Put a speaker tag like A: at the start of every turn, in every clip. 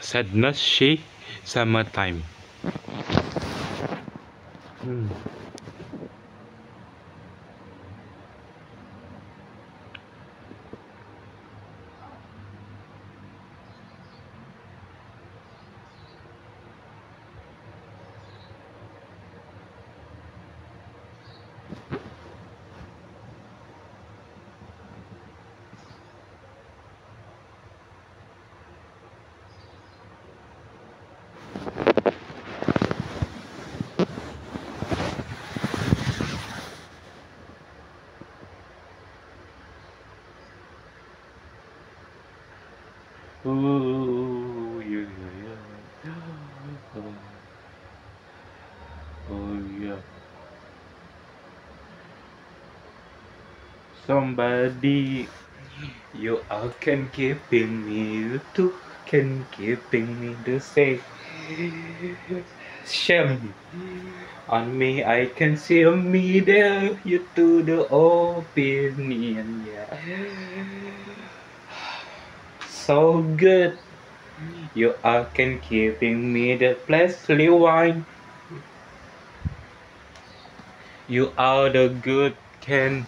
A: Sadness she summertime. Hmm. Oh, yeah, yeah, yeah. Oh, yeah. Somebody, you all can keeping me, you too can keeping me to say. Shame on me, I can see me there, you to the opinion, yeah. So good, you all can keeping me the place rewind. You are the good can,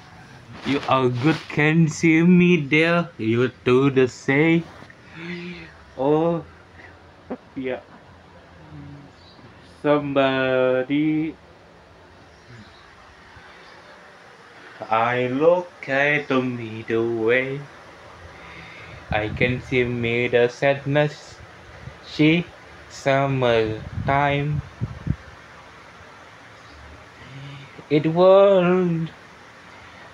A: you are good can see me there, you do the same. Oh, yeah. Somebody, I look at me the way I can see me the sadness. She summertime. It won't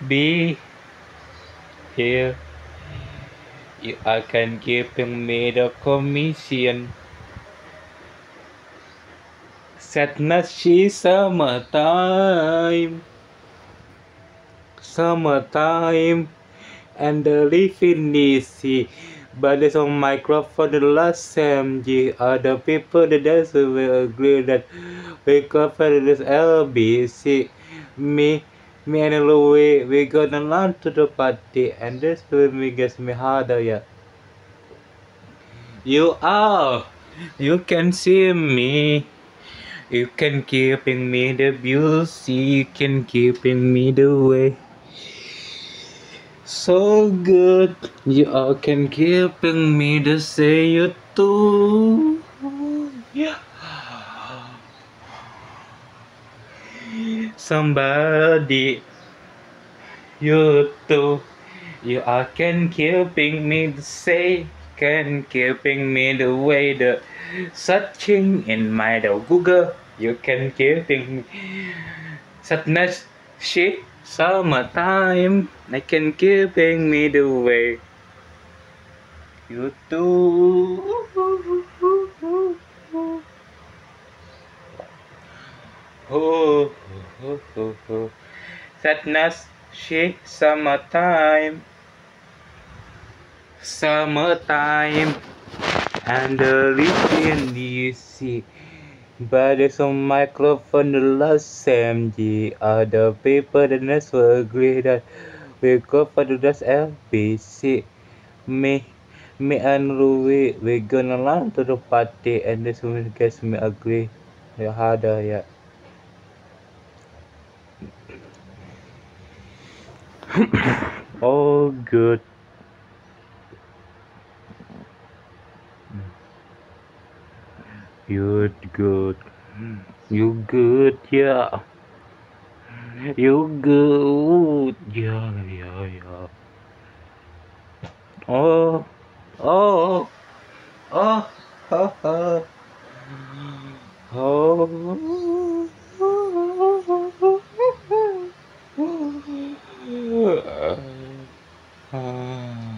A: be here. You I can give me the commission. Sadness, she summertime. Summertime. And the living easy. But there's a microphone the last time the other people that does will agree that we cover this LBC. Me and Louis, we gonna learn to the party and this will me gets me harder, yeah. You are, you can see me. You can keeping me the beauty, you can keeping me the way. So good, you all can keeping me to say you too. Yeah. Somebody, you too. You all can keeping me to say, can keeping me the way the searching in my the Google. You can keeping me. Sadness, shit, summertime. I can keeping me the way. You too. Oh, oh. Sadness, she summertime, summertime, and the little DC. But there's a microphone the last time the other people the next will agree that we go for the last LBC. Me, me and Louis, we gonna learn to the party and this will gets me agree. Yeah, harder, yeah. All good. You good. You good, yeah. You good, yeah. Oh, oh, oh, oh, oh, oh.